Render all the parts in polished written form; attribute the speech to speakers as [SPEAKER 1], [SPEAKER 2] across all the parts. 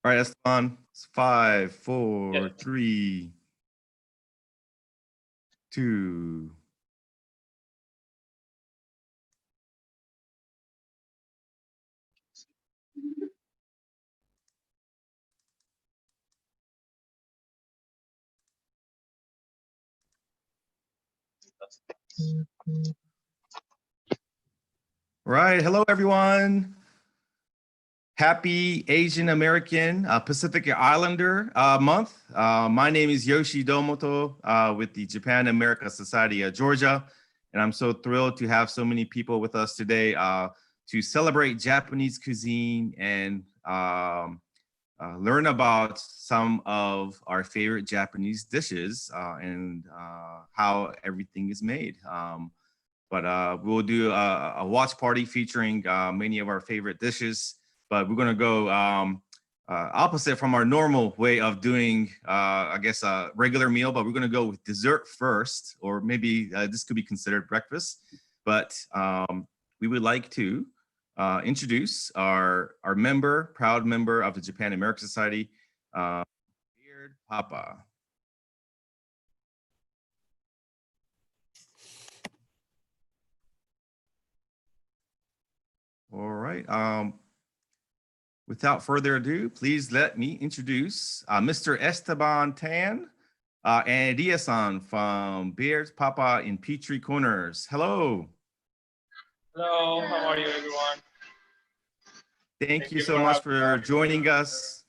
[SPEAKER 1] All right, Esteban. It's 5, 4,
[SPEAKER 2] Yes.
[SPEAKER 1] 3, 2. All right, hello everyone. Happy Asian American Pacific Islander month. My name is Yoshi Domoto with the Japan America Society of Georgia, and I'm so thrilled to have so many people with us today to celebrate Japanese cuisine and learn about some of our favorite Japanese dishes and how everything is made. But we'll do a watch party featuring many of our favorite dishes. But we're going to go opposite from our normal way of doing, I guess, a regular meal. But we're going to go with dessert first, or maybe this could be considered breakfast. But we would like to introduce our proud member of the Japan American Society, Beard Papa. All right. Without further ado, please let me introduce Mr. Esteban Tan and Dia-san from Beard's Papa in Petrie Corners. Hello.
[SPEAKER 2] Hello, how are you, everyone?
[SPEAKER 1] Thank you so much for joining us.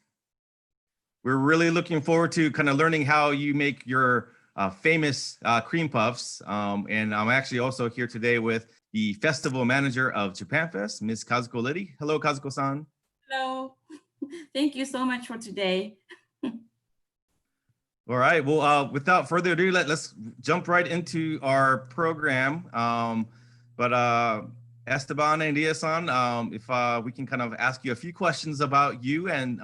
[SPEAKER 1] We're really looking forward to kind of learning how you make your famous cream puffs. And I'm actually also here today with the festival manager of Japan Fest, Ms. Kazuko Liddy. Hello, Kazuko-san.
[SPEAKER 3] Hello. Thank you so much for today.
[SPEAKER 1] All right. Well, without further ado, let's jump right into our program. Esteban and Dia-san, if we can kind of ask you a few questions about you and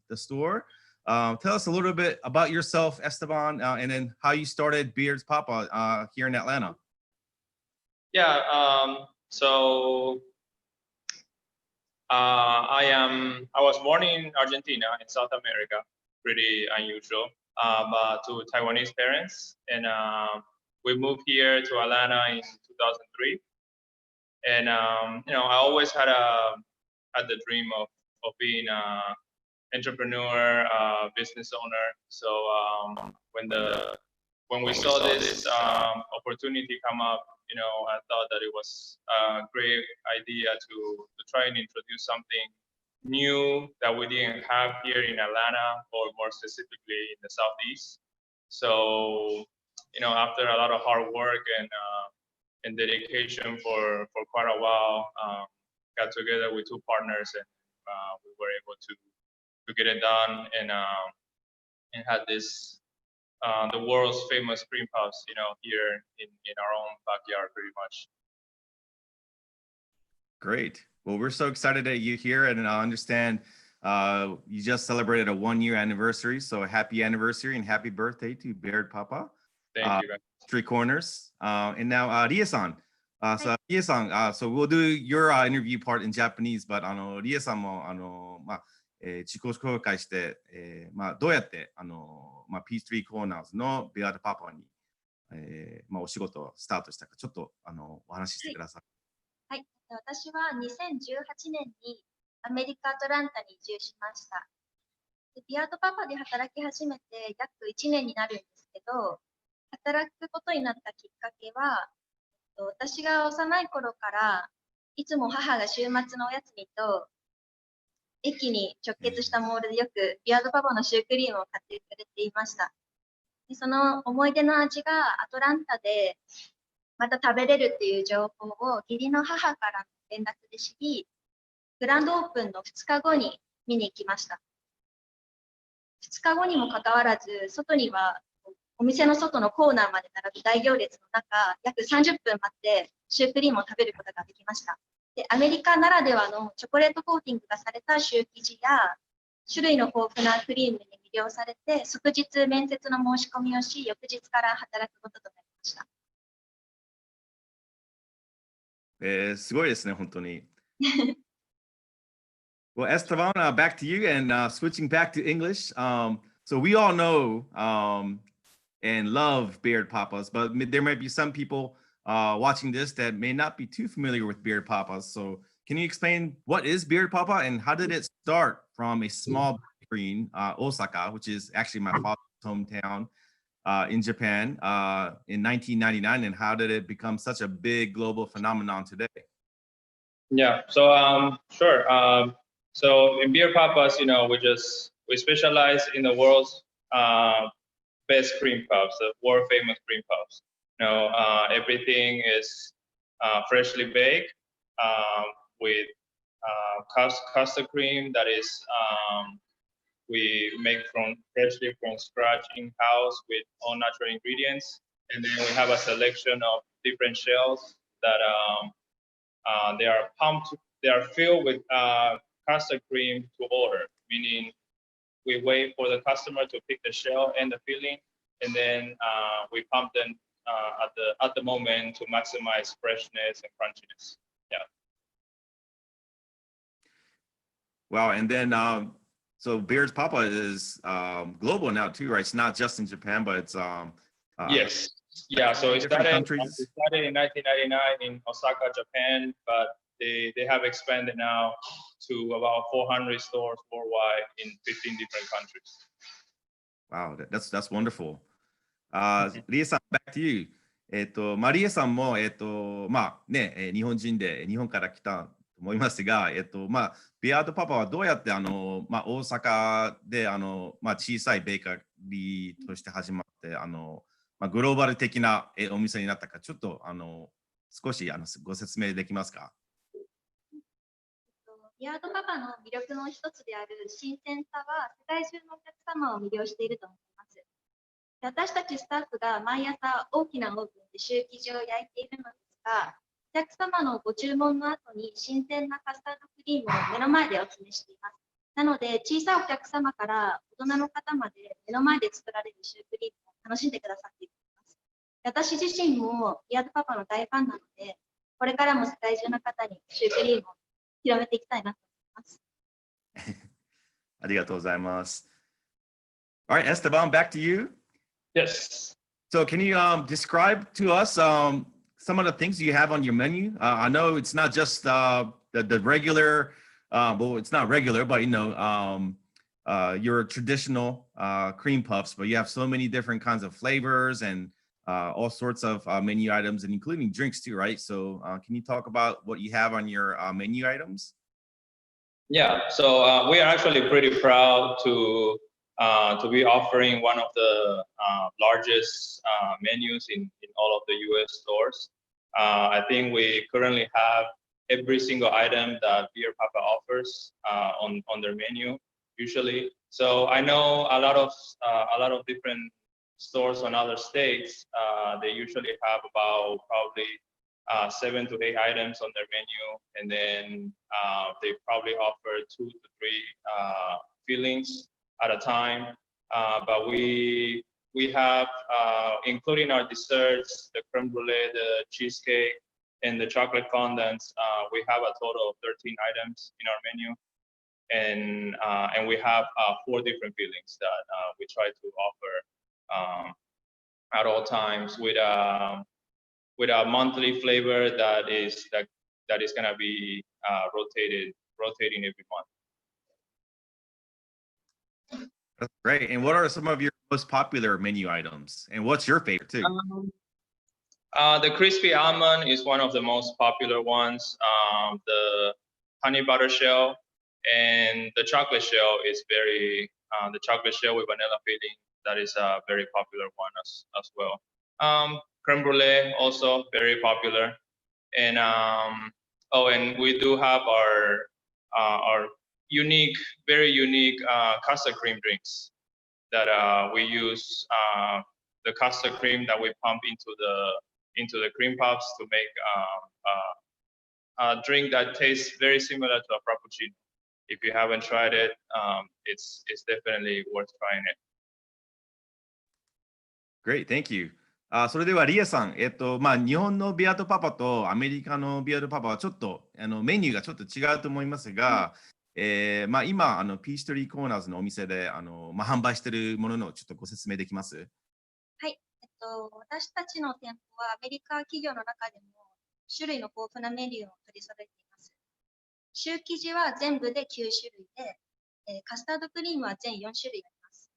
[SPEAKER 1] the store. Tell us a little bit about yourself, Esteban, and then how you started Beard's Papa here in Atlanta.
[SPEAKER 2] Yeah, I was born in Argentina, in South America, pretty unusual, but to Taiwanese parents. And we moved here to Atlanta in 2003. And, I always had the dream of being an entrepreneur, business owner. So when we saw this opportunity come up, I thought that it was a great idea to try and introduce something new that we didn't have here in Atlanta, or more specifically in the Southeast. So, after a lot of hard work and dedication for quite a while, got together with two partners, and we were able to get it done and had this the world's famous cream puffs, here in our own backyard, pretty much.
[SPEAKER 1] Great. Well, we're so excited that you're here, and I understand you just celebrated a 1-year anniversary. So happy anniversary and happy birthday to Beard Papa.
[SPEAKER 2] Thank you, guys.
[SPEAKER 1] Three Corners. And now Ria-san. So Ria-san, so we'll do your interview part in Japanese, but Ria-sanも自己紹介して、どうやってピーストリーコーナーズのベアードパパに、お仕事をスタートしたか、ちょっとお話ししてください。
[SPEAKER 4] はい、私は2018年にアメリカ・アトランタに移住しました。でビアードパパで働き始めて約1年になるんですけど、働くことになったきっかけは、私が幼い頃からいつも母が週末のおやつにと駅に直結したモールでよくビアードパパのシュークリームを買ってくれていました。でその思い出の味がアトランタでまた食べれるっていう情報を義理の母からの連絡で知り、グランドオープンの2日後に見に行きました。2日後にもかかわらず、外にはお店の外のコーナーまで並ぶ大行列の中、約30分待ってシュークリームを食べることができました。でアメリカならではのチョコレートコーティングがされたシュー生地や種類の豊富なクリームに魅了されて、即日面接の申し込みをし、翌日から働くこととなりました。
[SPEAKER 1] すごいですね、本当に。Well, Esteban, back to you and switching back to English. So we all know and love beard papas, but there might be some people watching this that may not be too familiar with beard papas. So can you explain what is beard papa and how did it start from a small bakery in Osaka, which is actually my father's hometown in Japan in 1999, and how did it become such a big global phenomenon today?
[SPEAKER 2] Yeah, so sure. So in beer papas, you know, we specialize in the world's best cream puffs, the world famous cream puffs. You know, everything is freshly baked with custard cream that is we make freshly from scratch in house with all natural ingredients, and then we have a selection of different shells that they are pumped. They are filled with custard cream to order, meaning we wait for the customer to pick the shell and the filling, and then we pump them at the moment to maximize freshness and crunchiness. Yeah.
[SPEAKER 1] Wow, and then so Beard's Papa is global now too, right? It's not just in Japan, but it's
[SPEAKER 2] yes. Yeah, so it
[SPEAKER 1] different
[SPEAKER 2] started
[SPEAKER 1] countries.
[SPEAKER 2] in 1999 in Osaka, Japan, but they have expanded now to about 400 stores worldwide in 15 different countries.
[SPEAKER 1] Wow, that's wonderful. Rie さん、back to you. まあ、リエさんも、まあね、日本人で日本から来たと思いますが、まあ、ビアードパパはどうやってまあ、大阪でまあ、小さいベーカリーとして始まってまあ、グローバル的なお店になったか、ちょっと少しご説明できますか？
[SPEAKER 4] ビアードパパの魅力の一つである新鮮さは世界中のお客様を魅了していると思います。私たちスタッフが毎朝大きなオーブンでシュー生地を焼いているのですが、お客様のご注文の後に新鮮なカスタードクリームを目の前でお詰めしています。なので小さいお客様から大人の方まで目の前で作られるシュークリームを楽しんでくださっています。私自身もビアードパパの大ファンなので、これからも世界中の方にシュークリームを広めていきたいなと思います。
[SPEAKER 1] ありがとうございます。All right, Esteban, back to you.
[SPEAKER 2] Yes.
[SPEAKER 1] So can you describe to us some of the things you have on your menu? I know it's not just the regular, well, it's not regular, but you know, your traditional cream puffs, but you have so many different kinds of flavors and all sorts of menu items, and including drinks too, right? So can you talk about what you have on your menu items?
[SPEAKER 2] Yeah, so we are actually pretty proud to be offering one of the largest menus in all of the US stores. I think we currently have every single item that Beer Papa offers on their menu usually. So I know a lot of different stores on other states. They usually have about probably 7 to 8 items on their menu, and then they probably offer 2 to 3 fillings at a time. But we have, including our desserts, the creme brulee, the cheesecake, and the chocolate fondants, we have a total of 13 items in our menu. And we have 4 different fillings that we try to offer at all times with a monthly flavor that is going to be rotating every month.
[SPEAKER 1] That's great. And what are some of your most popular menu items? And what's your favorite too?
[SPEAKER 2] The crispy almond is one of the most popular ones. The honey butter shell and the chocolate shell is the chocolate shell with vanilla filling. That is a very popular one as well. Creme brulee also very popular. And and we do have our very unique custard cream drinks that we use the custard cream that we pump into the cream puffs to make a drink that tastes very similar to a frappuccino. If you haven't tried it, it's definitely worth trying it.
[SPEAKER 1] Great, thank you. それではリエさん、まあ、日本のビアードパパとアメリカのビアードパパはちょっとメニューがちょっと違うと思いますが、今、ピーチトリーコーナーズのお店で、販売しているもののちょっとご説明できます？
[SPEAKER 4] はい。私たちの店舗はアメリカ企業の中でも種類の豊富なメニューを取り揃えています。シュー生地は全部で9種類で、カスタードクリームは全4種類あります。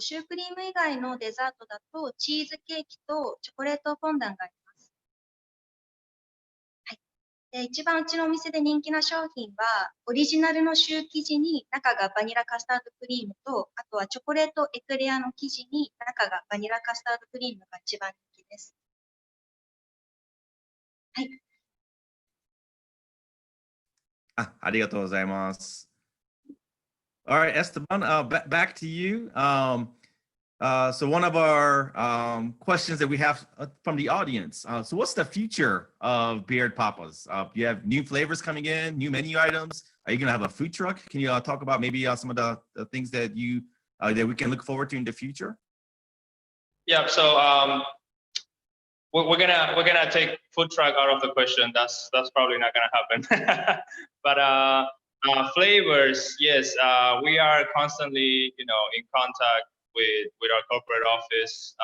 [SPEAKER 4] シュークリーム以外のデザートだとチーズケーキとチョコレートフォンダンがあります。はい。で、一番うちのお店で人気な商品は、オリジナルのシュー生地に中がバニラカスタードクリームと、あとはチョコレートエクレアの生地に中がバニラカスタードクリームが一番人気です。はい。
[SPEAKER 1] ありがとうございます。All right, Esteban, back to you. So one of our questions that we have from the audience. So what's the future of Beard Papas? You have new flavors coming in, new menu items. Are you going to have a food truck? Can you talk about maybe some of the things that you that we can look forward to in the future?
[SPEAKER 2] Yeah, so we're gonna take food truck out of the question. That's probably not gonna happen. But flavors, yes, we are constantly, in contact with our corporate office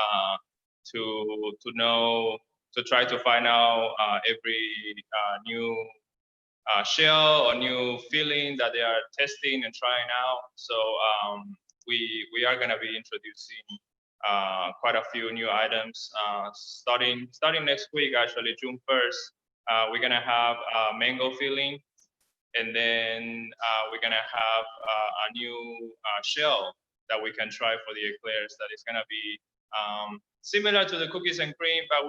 [SPEAKER 2] to try to find out every new shell or new filling that they are testing and trying out. So we are gonna be introducing quite a few new items starting next week, actually June 1st. We're gonna have mango filling, and then we're gonna have a new shell that we can try for the eclairs. That is gonna be similar to the cookies and cream, but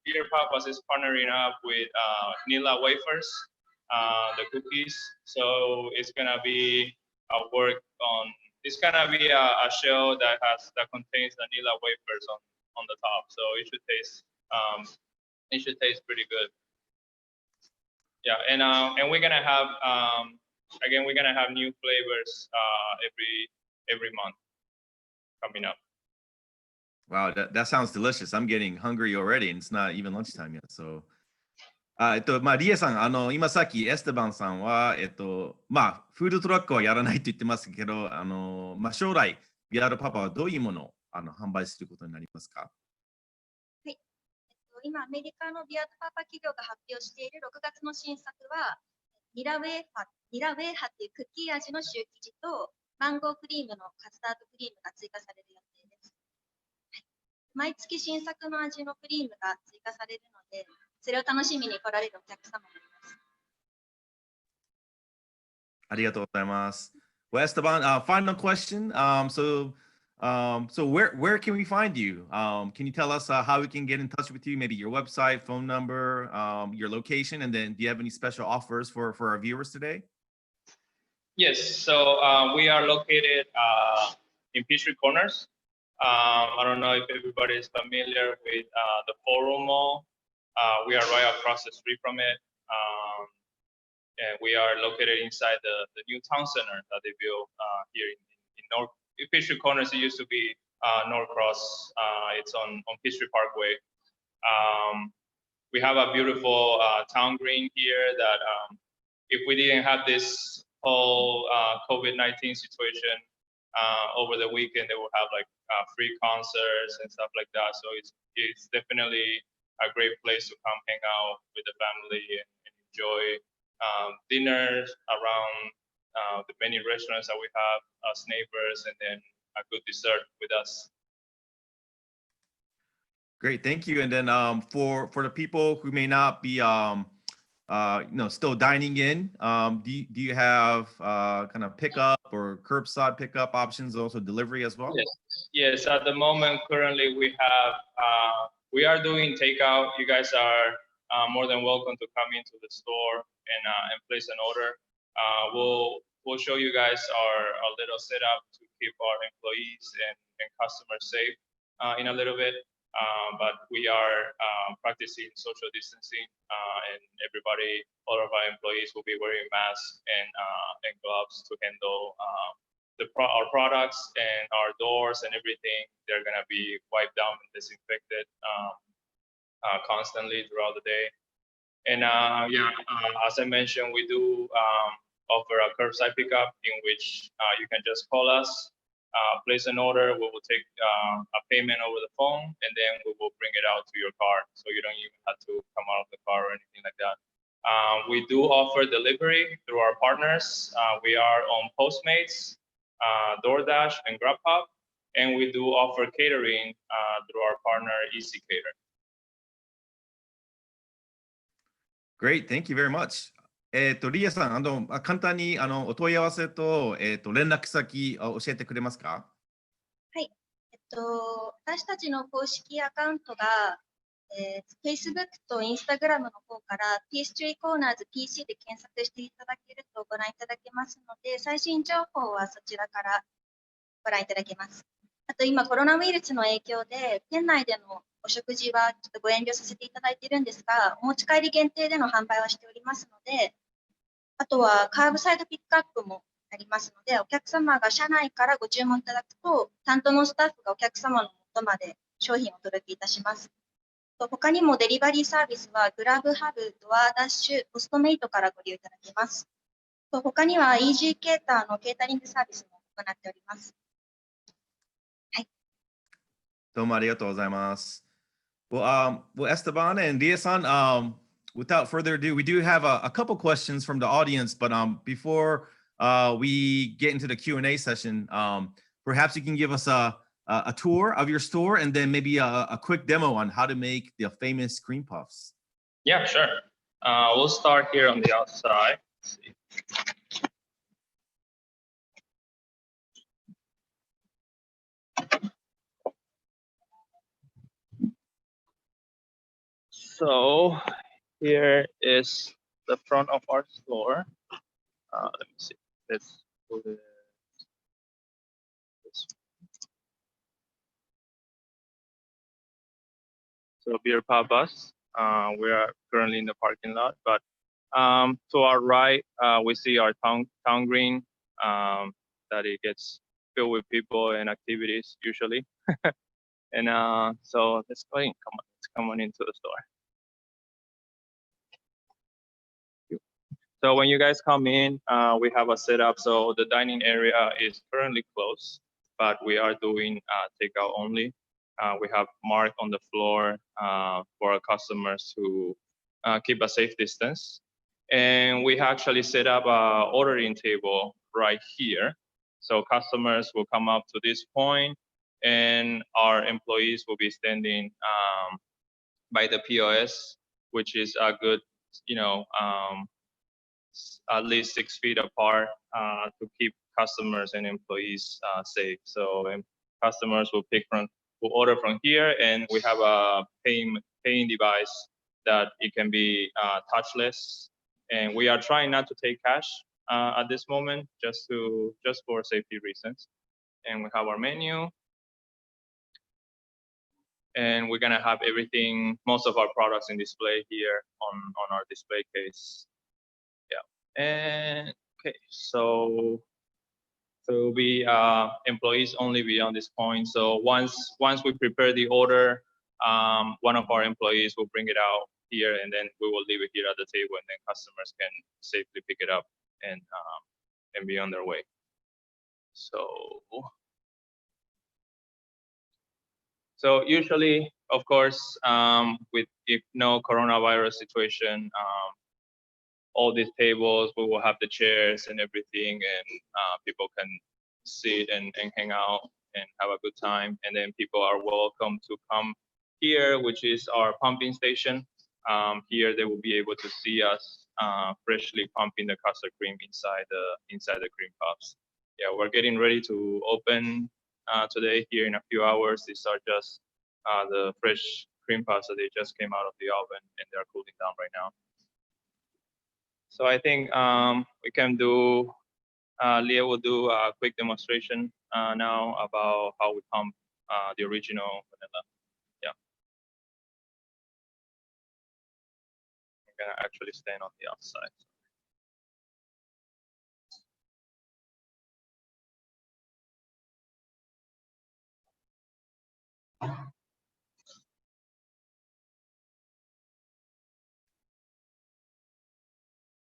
[SPEAKER 2] Beer Papas is partnering up with Nilla Wafers, the cookies. So it's gonna be a work on. It's gonna be a shell that contains vanilla wafers on the top. So it should taste pretty good. Yeah, and we're gonna have again, we're gonna have new flavors every month coming up.
[SPEAKER 1] Wow, that sounds delicious. I'm getting hungry already, and it's not even lunchtime yet. So, リエさん、今さっきエステバンさんは、フードトラックはやらないと言ってますけど、将来、ビアードパパはどういうものを販売することになりますか？
[SPEAKER 4] はい。今、アメリカのビアードパパ企業が発表している6月の新作は、ニラウェーハっていうクッキー味のシュー生地と、マンゴークリームのカスタードクリームが追加される予定です。毎月新作の味のクリームが追加されるので、それを楽しみに来られるお客様もいます。
[SPEAKER 1] ありがとうございます。Well, Esteban, final question. So where can we find you? Can you tell us how we can get in touch with you? Maybe your website, phone number, your location, and then do you have any special offers for our viewers today?
[SPEAKER 2] Yes, so we are located in Peachtree Corners. I don't know if everybody is familiar with the Forum Mall. We are right across the street from it. And we are located inside the new town center that they built here in North Peachtree Corners. It used to be Norcross. It's on Peachtree Parkway. We have a beautiful town green here that if we didn't have this whole COVID-19 situation over the weekend, they will have like free concerts and stuff like that. So it's definitely a great place to come hang out with the family and enjoy dinners around the many restaurants that we have as neighbors, and then a good dessert with us.
[SPEAKER 1] Great, thank you. And then for the people who may not be still dining in, do you have kind of pickup or curbside pickup options, also delivery as well?
[SPEAKER 2] Yes. At the moment, currently we are doing takeout. You guys are more than welcome to come into the store and place an order. We'll show you guys our little setup to keep our employees and customers safe in a little bit. But we are practicing social distancing, and all of our employees will be wearing masks and gloves to handle our products, and our doors and everything. They're gonna be wiped down and disinfected constantly throughout the day. And as I mentioned, we do offer a curbside pickup in which you can just call us, place an order. We will take a payment over the phone, and then we will bring it out to your car. So you don't even have to come out of the car or anything like that. We do offer delivery through our partners. We are on Postmates, DoorDash, and Grubhub, and we do offer catering through our partner Easy Cater.
[SPEAKER 1] Great, thank you very much. リエさん、簡単にお問い合わせと、連絡先を教えてくれますか？
[SPEAKER 4] はい。私たちの公式アカウントが、Facebook と Instagram の方から P3 コーナーズ PC で検索していただけるとご覧いただけますので、最新情報はそちらからご覧いただけます。あと今コロナウイルスの影響で店内でのお食事はちょっとご遠慮させていただいているんですが、お持ち帰り限定での販売はしておりますので、あとはカーブサイドピックアップもありますので、お客様が社内からご注文いただくと、担当のスタッフがお客様の元まで商品をお届けいたします。他にもデリバリーサービスはグラブハブ、ドアダッシュ、ポストメイトからご利用いただけます。他にはイージーケーターのケータリングサービスも行っております。はい。
[SPEAKER 1] どうもありがとうございます。Well, Esteban and Dia-san, without further ado, we do have a couple questions from the audience, but before we get into the Q&A session, perhaps you can give us a tour of your store and then maybe a quick demo on how to make the famous cream puffs.
[SPEAKER 2] Yeah, sure. We'll start here on the outside. Let's see. So here is the front of our store. Let me see. Let's put it this way. So beer pub bus. We are currently in the parking lot, but to our right, we see our town green that it gets filled with people and activities usually. And so let's go in. Let's come on into the store. So when you guys come in, we have a setup. So the dining area is currently closed, but we are doing takeout only. We have mark on the floor for our customers to keep a safe distance. And we actually set up a ordering table right here. So customers will come up to this point and our employees will be standing by the POS, which is a good, at least 6 feet apart to keep customers and employees safe. So customers will order from here, and we have a paying device that it can be touchless. And we are trying not to take cash at this moment, just for safety reasons. And we have our menu. And we're gonna have most of our products in display here on our display case. Yeah. And okay, so we employees only beyond this point. So once we prepare the order, one of our employees will bring it out here, and then we will leave it here at the table, and then customers can safely pick it up and be on their way. So usually, of course, if no coronavirus situation, all these tables, we will have the chairs and everything, and people can sit and hang out and have a good time. And then people are welcome to come here, which is our pumping station. Here they will be able to see us freshly pumping the custard cream inside the cream puffs. Yeah, we're getting ready to open today here in a few hours. These are just the fresh cream puffs that they just came out of the oven, and they're cooling down right now. So I think we can do, Leah will do a quick demonstration now about how we pump the original vanilla. Yeah. I'm gonna actually stand on the outside.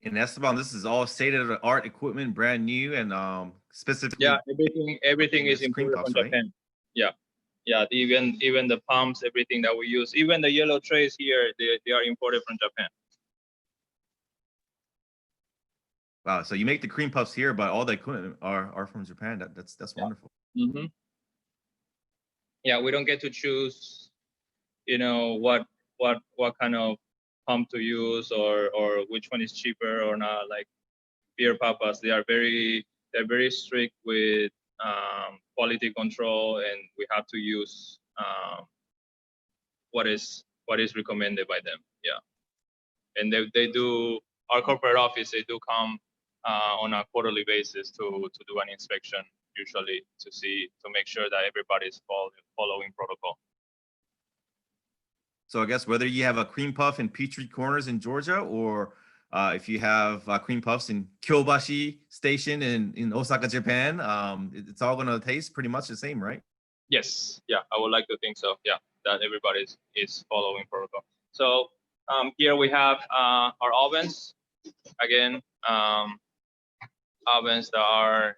[SPEAKER 1] And Esteban, this is all state-of-the-art equipment, brand new, and specifically.
[SPEAKER 2] Yeah, everything is
[SPEAKER 1] this cream
[SPEAKER 2] imported
[SPEAKER 1] puffs,
[SPEAKER 2] from
[SPEAKER 1] right?
[SPEAKER 2] Japan. Yeah, yeah. Even the pumps, everything that we use, even the yellow trays here, they are imported from Japan.
[SPEAKER 1] Wow. So you make the cream puffs here, but all the equipment are from Japan. That's wonderful.
[SPEAKER 2] Mm-hmm. Yeah, we don't get to choose, you know, what kind of pump to use or which one is cheaper or not. Like beer papas, they're very strict with quality control, and we have to use what is recommended by them. Yeah, and they do, our corporate office, they do come on a quarterly basis to do an inspection, usually to make sure that everybody's following protocol.
[SPEAKER 1] So I guess whether you have a cream puff in Peachtree Corners in Georgia, or if you have cream puffs in Kyobashi Station in Osaka, Japan, it's all going to taste pretty much the same, right?
[SPEAKER 2] Yes, yeah, I would like to think so. Yeah, that everybody is following protocol. So here we have our ovens. Again, ovens that are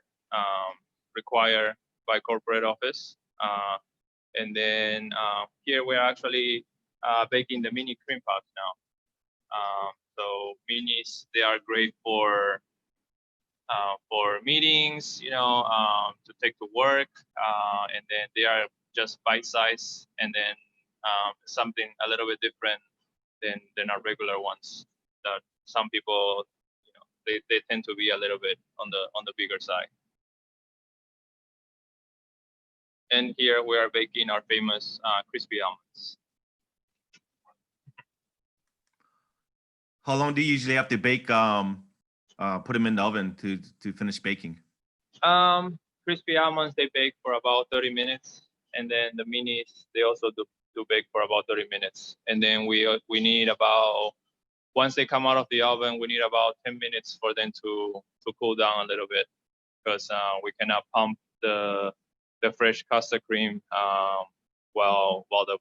[SPEAKER 2] required by corporate office. And then here we're actually baking the mini cream puffs now. So minis, they are great for meetings, you know, to take to work, and then they are just bite size, and then something a little bit different than our regular ones. That some people, you know, they tend to be a little bit on the bigger side. And here we are baking our famous crispy almonds.
[SPEAKER 1] How long do you usually have to bake? Put them in the oven to finish baking?
[SPEAKER 2] Crispy almonds, they bake for about 30 minutes, and then the minis, they also do bake for about 30 minutes. And then we need about, once they come out of the oven, we need about 10 minutes for them to cool down a little bit, because we cannot pump the fresh custard cream while the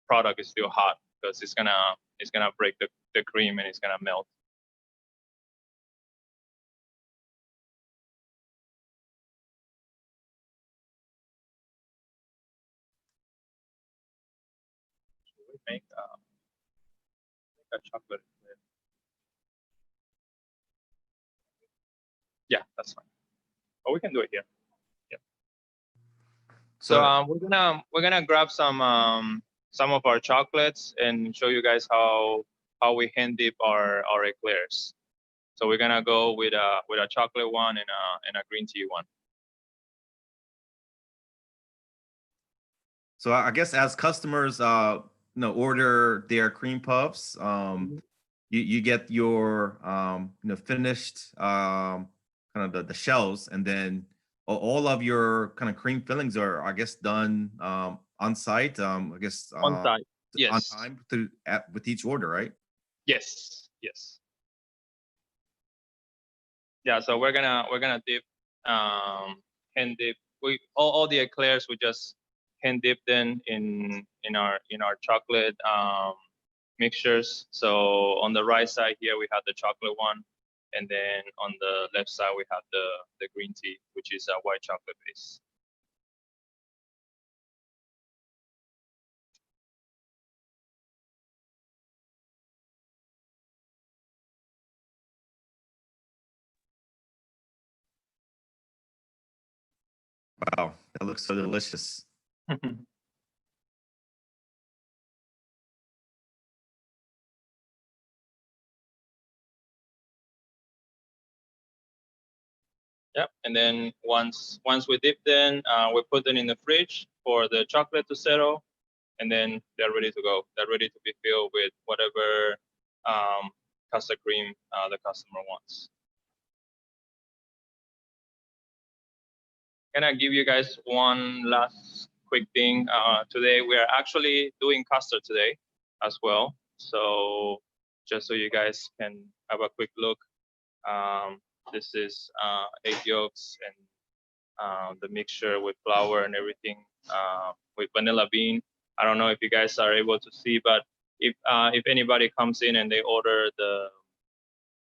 [SPEAKER 2] product is still hot, because it's gonna break the cream and it's gonna melt. Should we make a chocolate? Yeah, that's fine. But we can do it here. Yeah. So we're gonna grab some of our chocolates and show you guys how we hand dip our eclairs. So we're gonna go with a chocolate one and a green tea one.
[SPEAKER 1] So I guess as customers, order their cream puffs, you get your, finished kind of the shells, and then all of your kind of cream fillings are, I guess, done on site. I guess
[SPEAKER 2] On site, yes.
[SPEAKER 1] on time with each order, right?
[SPEAKER 2] Yes, yes. Yeah, so we're gonna dip, hand dip. All the eclairs, we just hand dip them in our chocolate mixtures. So on the right side here we have the chocolate one, and then on the left side we have the green tea, which is a white chocolate base.
[SPEAKER 1] Wow, that looks so delicious.
[SPEAKER 2] Yep, and then once we dip them, we put them in the fridge for the chocolate to settle, and then they're ready to go. They're ready to be filled with whatever custard cream the customer wants. Can I give you guys one last quick thing? Today we are actually doing custard today as well. So just so you guys can have a quick look, this is egg yolks and the mixture with flour and everything with vanilla bean. I don't know if you guys are able to see, but if anybody comes in and they order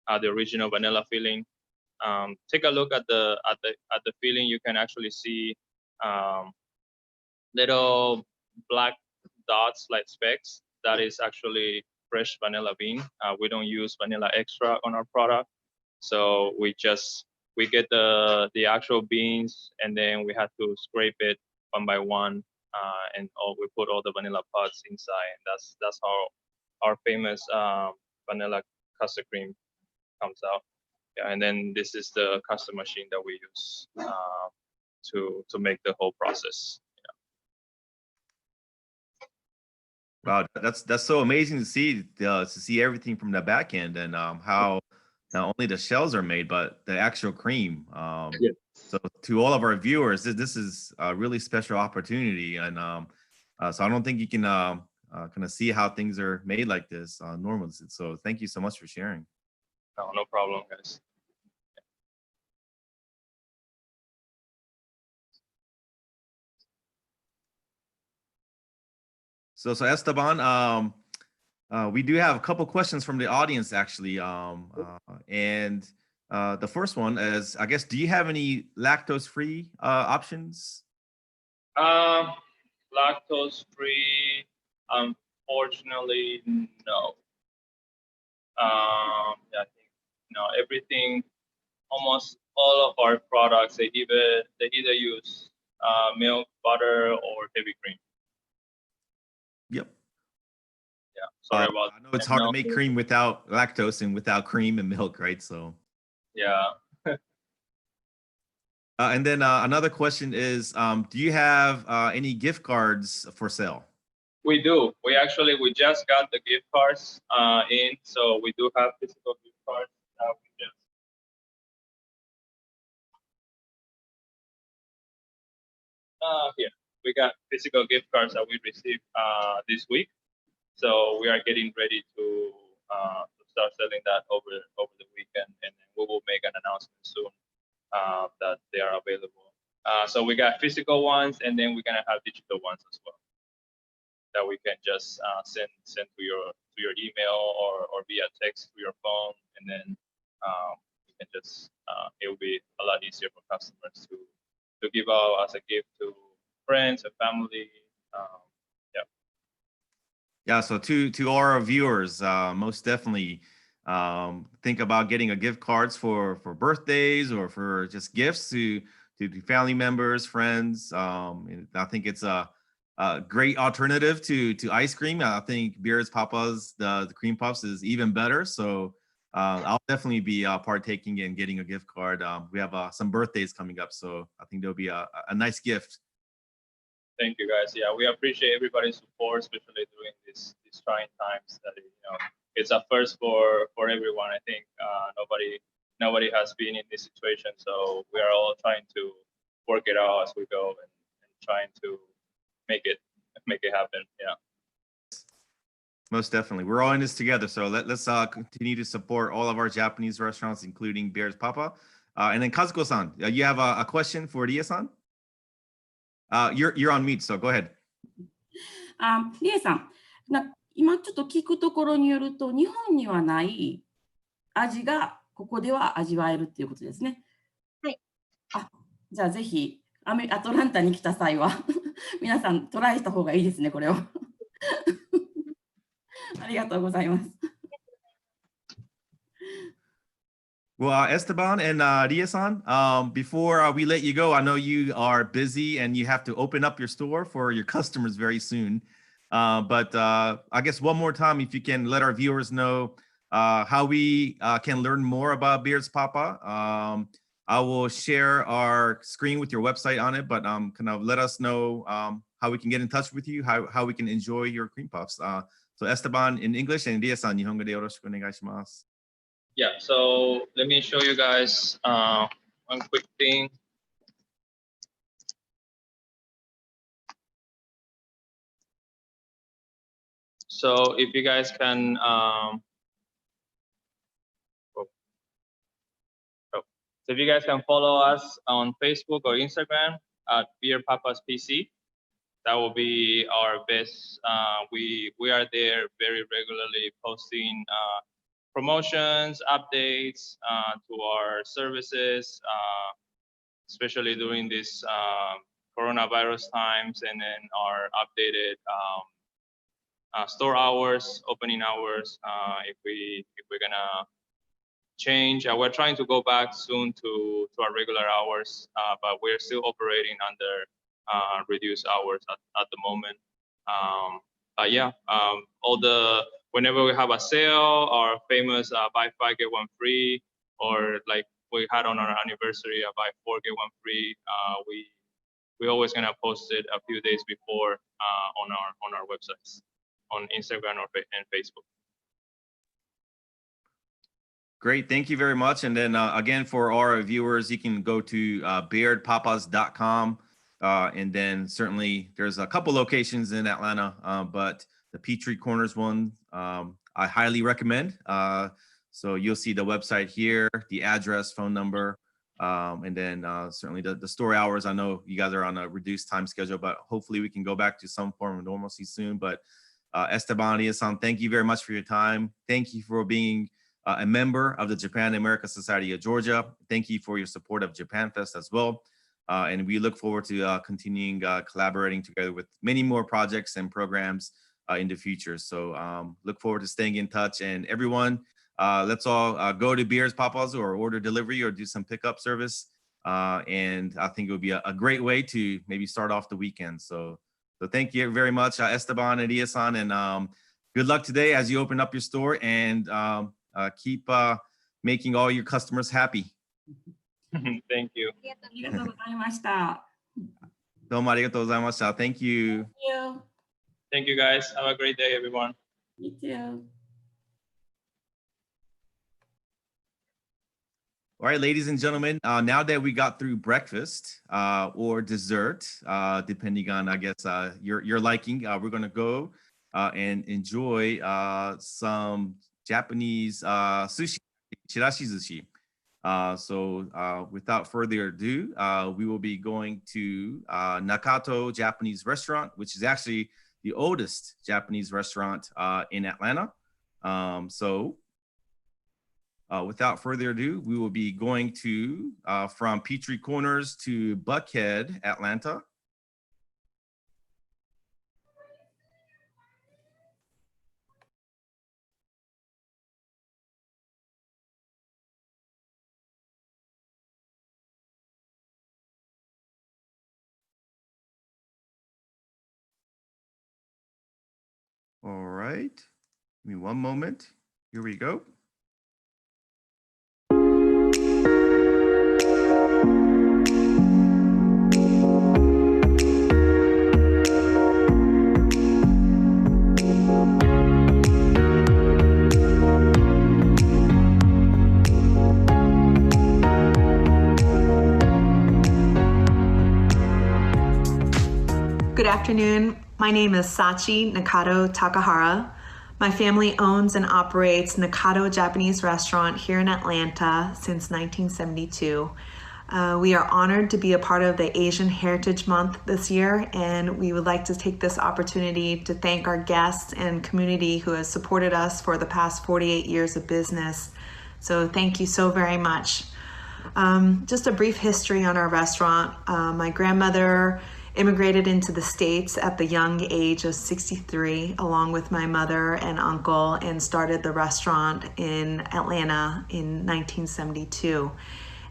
[SPEAKER 2] the original vanilla filling. Take a look at the filling. You can actually see little black dots like specks. That is actually fresh vanilla bean. We don't use vanilla extra on our product, so we get the actual beans, and then we have to scrape it one by one, and we put all the vanilla pods inside, and that's how our famous vanilla custard cream comes out. Yeah, and then this is the custom machine that we use to make the whole process.
[SPEAKER 1] Wow, that's so amazing to see everything from the back end and how not only the shells are made, but the actual cream.
[SPEAKER 2] Yeah.
[SPEAKER 1] So to all of our viewers, this is a really special opportunity, and so I don't think you can kind of see how things are made like this normally. So thank you so much for sharing.
[SPEAKER 2] No problem, guys.
[SPEAKER 1] So Esteban, we do have a couple questions from the audience actually, and the first one is, I guess, do you have any lactose-free options?
[SPEAKER 2] Lactose-free, unfortunately, no. Yeah, I think everything, almost all of our products, they either use milk, butter, or heavy cream.
[SPEAKER 1] Yep.
[SPEAKER 2] Yeah, sorry about
[SPEAKER 1] I know it's hard to make cream without lactose and without cream and milk, right? So
[SPEAKER 2] yeah.
[SPEAKER 1] and then another question is, do you have any gift cards for sale?
[SPEAKER 2] We do. We just got the gift cards in, so we do have physical gift cards that we just. Here we got physical gift cards that we received this week, so we are getting ready to start selling that over the weekend, and then we will make an announcement soon that they are available. So we got physical ones, and then we're gonna have digital ones as well that we can just send to your email or via text to your phone, and then you can just it will be a lot easier for customers to give out as a gift to friends and family.
[SPEAKER 1] Yeah, so to our viewers, most definitely think about getting a gift cards for birthdays or for just gifts to family members, friends. And I think it's a great alternative to ice cream. I think Beers Papa's the cream puffs is even better. So I'll definitely be partaking in getting a gift card. We have some birthdays coming up, so I think there'll be a nice gift.
[SPEAKER 2] Thank you, guys. Yeah, we appreciate everybody's support, especially during these trying times. That it's a first for everyone. I think nobody has been in this situation, so we are all trying to work it out as we go and trying to make it happen. Yeah.
[SPEAKER 1] Most definitely, we're all in this together. So let's continue to support all of our Japanese restaurants, including Beers Papa. And then Kazuko-san, you have a question for Ria-san? You're on mute, so go ahead.
[SPEAKER 3] リエさん、今ちょっと聞くところによると、日本にはない味がここでは味わえるっていうことですね。
[SPEAKER 4] はい。
[SPEAKER 3] じゃあぜひアトランタに来た際は皆さんトライした方がいいですね、これを。ありがとうございます。
[SPEAKER 1] Well, Esteban and Ria-san, before we let you go, I know you are busy and you have to open up your store for your customers very soon. But I guess one more time, if you can let our viewers know how we can learn more about Beers Papa. I will share our screen with your website on it, but kind of let us know how we can get in touch with you, how we can enjoy your cream puffs. So Esteban in English and Ria-san, 日本語でよろしくお願いします。
[SPEAKER 2] Yeah, so let me show you guys one quick thing. So if you guys can, so if you guys can follow us on Facebook or Instagram at Beer Papa's PC, that will be our best. We are there very regularly posting promotions, updates to our services, especially during this coronavirus times, and then our updated store hours, opening hours, if we're gonna change. We're trying to go back soon to our regular hours, but we're still operating under reduced hours at the moment. But yeah, whenever we have a sale, our famous buy 5 get 1 free, or like we had on our anniversary, a buy 4 get 1 free, we always gonna post it a few days before on our websites, on Instagram and Facebook.
[SPEAKER 1] Great, thank you very much. And then again, for our viewers, you can go to beardpapas.com. And then certainly there's a couple locations in Atlanta, but the Peachtree Corners one, I highly recommend. So you'll see the website here, the address, phone number, and then certainly the store hours. I know you guys are on a reduced time schedule, but hopefully we can go back to some form of normalcy soon. But Esteban, Ia-san, thank you very much for your time. Thank you for being a member of the Japan America Society of Georgia. Thank you for your support of Japan Fest as well. And we look forward to continuing collaborating together with many more projects and programs in the future. So look forward to staying in touch. And everyone, let's all go to Beers Papas or order delivery or do some pickup service. And I think it would be a great way to maybe start off the weekend. So thank you very much, Esteban and Ia-san, and good luck today as you open up your store, and keep making all your customers happy.
[SPEAKER 2] Thank you.
[SPEAKER 3] ありがとうございました。
[SPEAKER 1] どうもありがとうございました。Thank you.
[SPEAKER 2] Thank you guys. Have a great day, everyone.
[SPEAKER 3] You too.
[SPEAKER 1] All right, ladies and gentlemen, now that we got through breakfast or dessert, depending on, I guess, your liking, we're going to go and enjoy some Japanese sushi, chirashi sushi. So without further ado, we will be going to Nakato Japanese Restaurant, which is actually the oldest Japanese restaurant in Atlanta. Without further ado, we will be going to from Peachtree Corners to Buckhead, Atlanta. All right, give me one moment. Here we go.
[SPEAKER 5] Good afternoon. My name is Sachi Nakato Takahara. My family owns and operates Nakato Japanese Restaurant here in Atlanta since 1972. We are honored to be a part of the Asian Heritage Month this year, and we would like to take this opportunity to thank our guests and community who has supported us for the past 48 years of business. So thank you so very much. Just a brief history on our restaurant. My grandmother immigrated into the States at the young age of 63, along with my mother and uncle, and started the restaurant in Atlanta in 1972.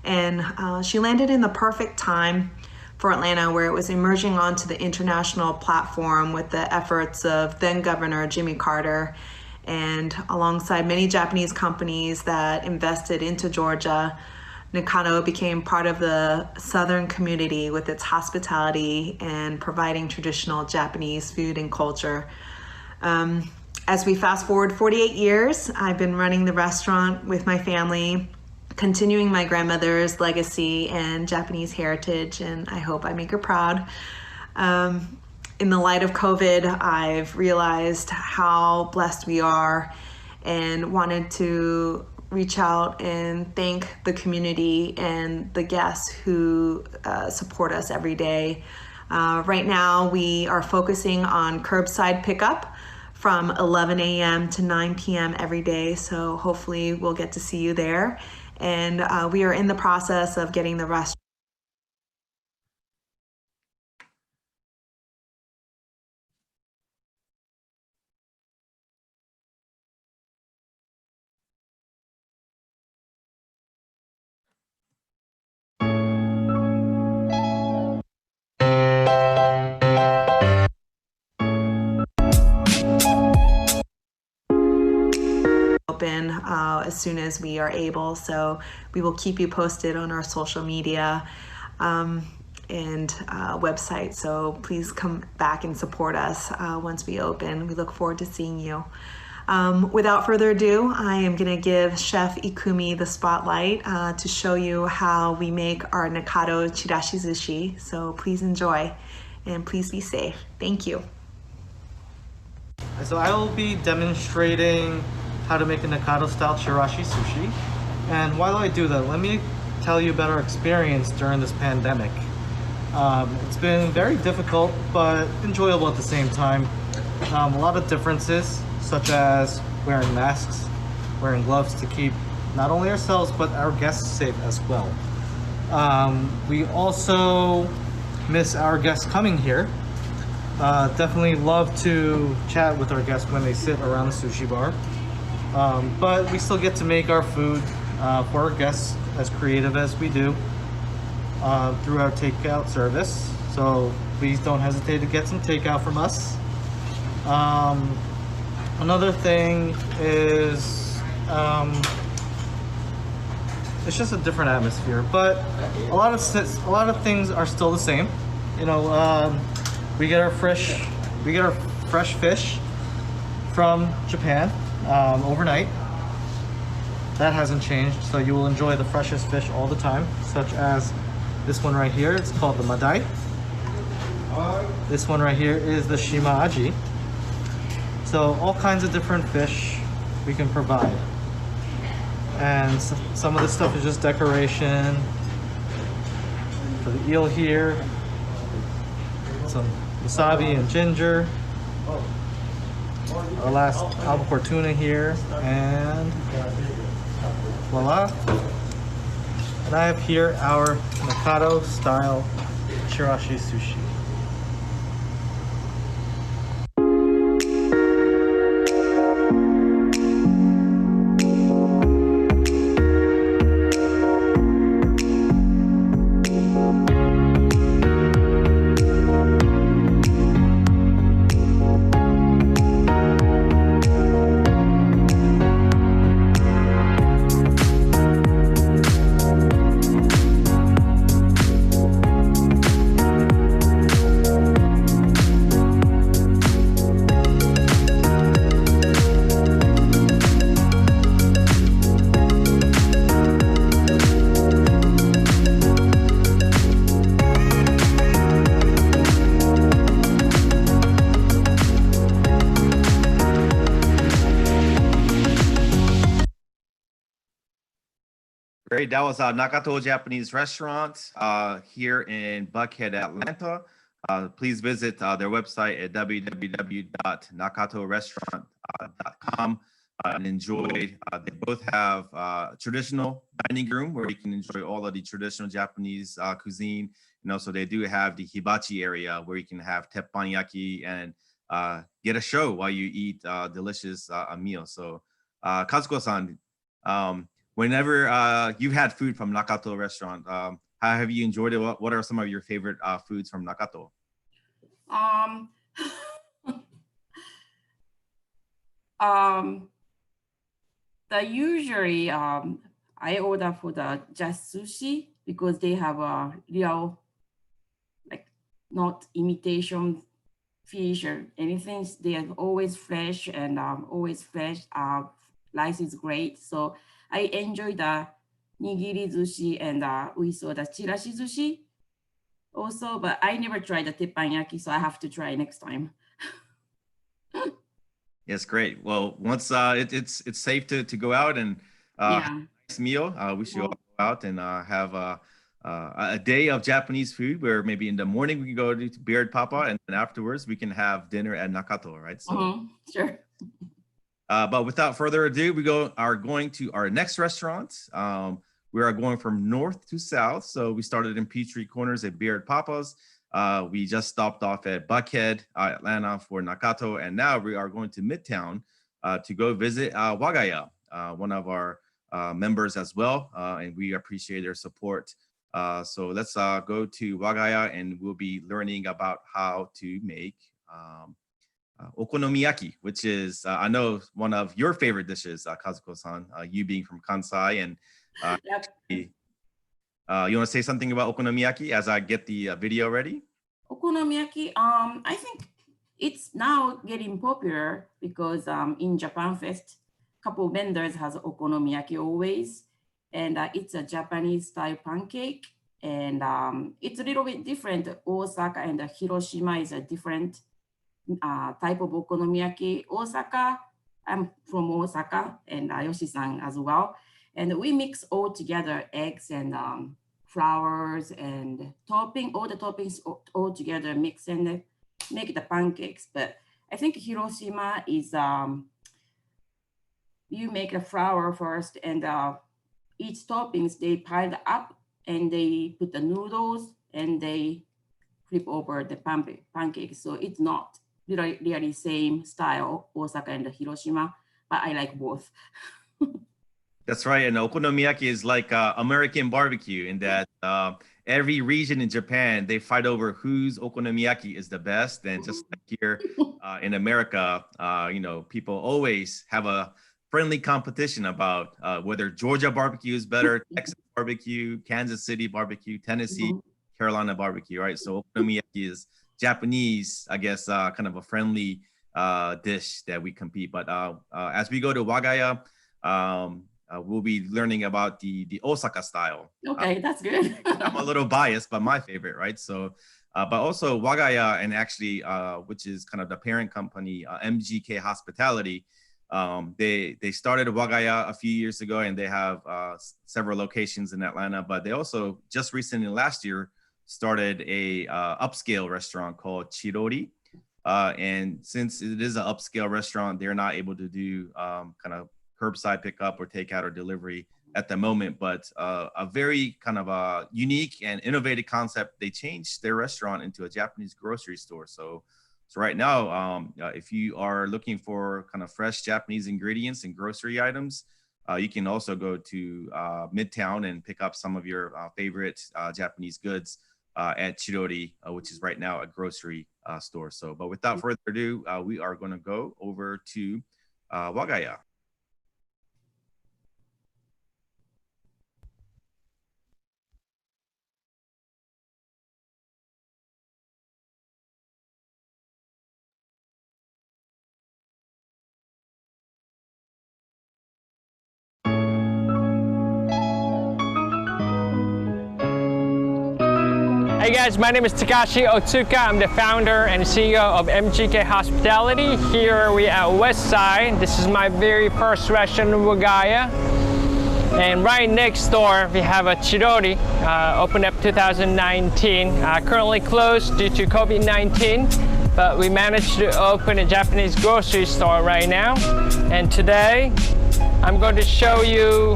[SPEAKER 5] And she landed in the perfect time for Atlanta, where it was emerging onto the international platform with the efforts of then Governor Jimmy Carter, and alongside many Japanese companies that invested into Georgia. Nakato became part of the Southern community with its hospitality and providing traditional Japanese food and culture. As we fast forward 48 years, I've been running the restaurant with my family, continuing my grandmother's legacy and Japanese heritage, and I hope I make her proud. In the light of COVID, I've realized how blessed we are and wanted to reach out and thank the community and the guests who support us every day. Right now, we are focusing on curbside pickup from 11 a.m. to 9 p.m. every day. So hopefully we'll get to see you there. And we are in the process of getting the restaurant open as soon as we are able. So we will keep you posted on our social media and website. So please come back and support us once we open. We look forward to seeing you. Without further ado, I am going to give Chef Ikumi the spotlight to show you how we make our Nakado Chirashi Sushi. So please enjoy and please be safe. Thank you.
[SPEAKER 6] So I will be demonstrating how to make a Nakado style chirashi sushi. And while I do that, let me tell you about our experience during this pandemic. It's been very difficult, but enjoyable at the same time. A lot of differences, such as wearing masks, wearing gloves to keep not only ourselves, but our guests safe as well. We also miss our guests coming here. Definitely love to chat with our guests when they sit around the sushi bar. But we still get to make our food for our guests as creative as we do through our takeout service. So please don't hesitate to get some takeout from us. Another thing is it's just a different atmosphere, but a lot of things are still the same. You know, we get our fresh fish from Japan overnight. That hasn't changed, so you will enjoy the freshest fish all the time, such as this one right here. It's called the madai. This one right here is the shima aji. So all kinds of different fish we can provide. And some of this stuff is just decoration. For the eel here, some wasabi and ginger. Our last albacore tuna here, and voila. And I have here our Nakado style chirashi sushi.
[SPEAKER 1] Great. That was Nakato Japanese Restaurant here in Buckhead, Atlanta. Please visit their website at www.nakatorestaurant.com and enjoy. They both have a traditional dining room where you can enjoy all of the traditional Japanese cuisine. And also they do have the hibachi area where you can have teppanyaki and get a show while you eat delicious meal. So Kazuko-san, whenever you've had food from Nakato Restaurant, how have you enjoyed it? What are some of your favorite foods from Nakato?
[SPEAKER 3] Usually I order for the just sushi because they have a real, like, not imitation fish or anything. They are always fresh and always fresh. Rice is great. So I enjoy the nigiri sushi and we saw the chirashi sushi also, but I never tried the teppanyaki, so I have to try next time.
[SPEAKER 1] Yes, great. Well, once it's safe to go out and have a nice meal, we should all go out and have a day of Japanese food where maybe in the morning we can go to Beard Papa and then afterwards we can have dinner at Nakato, right? So,
[SPEAKER 3] Sure.
[SPEAKER 1] but without further ado, we are going to our next restaurant. We are going from north to south. So we started in Peachtree Corners at Beard Papa's. We just stopped off at Buckhead, Atlanta for Nakato. And now we are going to Midtown to go visit Wagaya, one of our members as well. And we appreciate their support. So let's go to Wagaya and we'll be learning about how to make okonomiyaki, which is, I know, one of your favorite dishes, Kazuko-san, you being from Kansai. And
[SPEAKER 3] Yep.
[SPEAKER 1] you want to say something about okonomiyaki as I get the video ready?
[SPEAKER 3] Okonomiyaki, I think it's now getting popular because in Japan Fest, couple vendors has okonomiyaki always, and it's a Japanese style pancake, and it's a little bit different. Osaka and Hiroshima is a different type of okonomiyaki. Osaka, I'm from Osaka, and Yoshi-san as well, and we mix all together eggs and flowers and topping, all the toppings all together, mix and make the pancakes. But I think Hiroshima is you make the flour first, and each toppings they pile up and they put the noodles and they flip over the pancakes. So it's not really same style, Osaka and Hiroshima, but I like both.
[SPEAKER 1] That's right. And okonomiyaki is like American barbecue in that every region in Japan, they fight over whose okonomiyaki is the best. And just like here in America, you know, people always have a friendly competition about whether Georgia barbecue is better, Texas barbecue, Kansas City barbecue, Tennessee, Carolina barbecue, right? So okonomiyaki is Japanese, I guess, kind of a friendly dish that we compete. But as we go to Wagaya, we'll be learning about the Osaka style.
[SPEAKER 3] Okay, that's good.
[SPEAKER 1] I'm a little biased, but my favorite, right? So, but also Wagaya, and actually, which is kind of the parent company, MGK Hospitality. They started Wagaya a few years ago, and they have several locations in Atlanta. But they also just recently, last year, started a upscale restaurant called Chirori. And since it is an upscale restaurant, they're not able to do kind of curbside pickup or takeout or delivery at the moment, but a very kind of a unique and innovative concept. They changed their restaurant into a Japanese grocery store. So right now, if you are looking for kind of fresh Japanese ingredients and grocery items, you can also go to Midtown and pick up some of your favorite Japanese goods at Chirori, which is right now a grocery store. So, but without further ado, we are going to go over to Wagaya.
[SPEAKER 7] Hey guys, my name is Takashi Otsuka. I'm the founder and CEO of MGK Hospitality. Here we are at West Side. This is my very first restaurant in Wagaya. And right next door, we have a Chirori, opened up 2019. Currently closed due to COVID-19, but we managed to open a Japanese grocery store right now. And today, I'm going to show you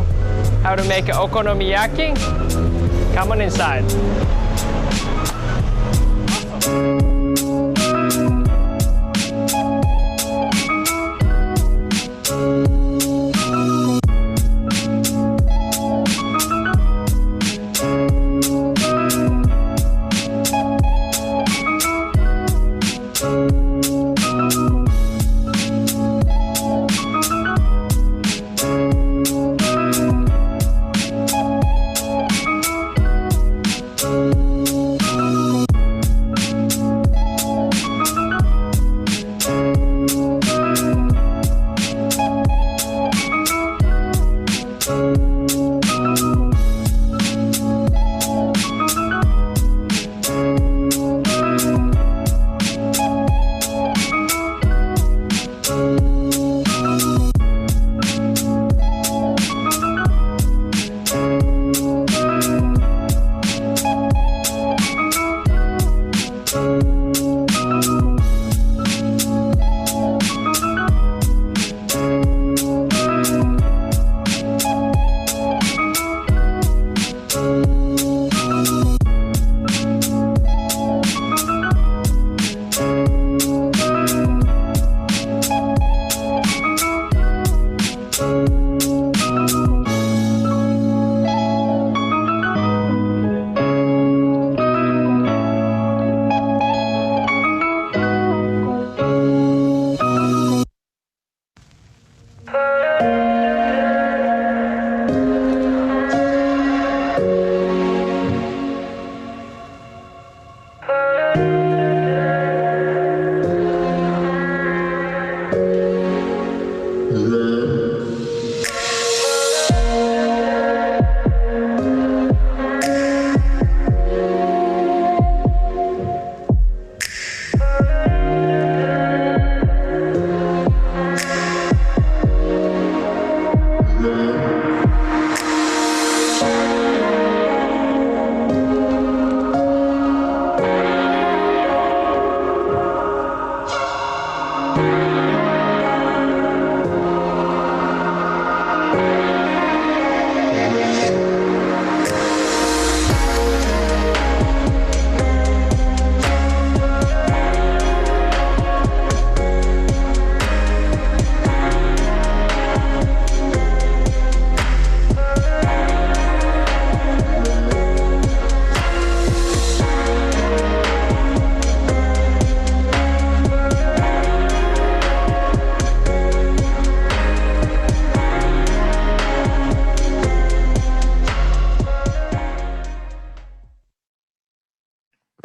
[SPEAKER 7] how to make an okonomiyaki. Come on inside.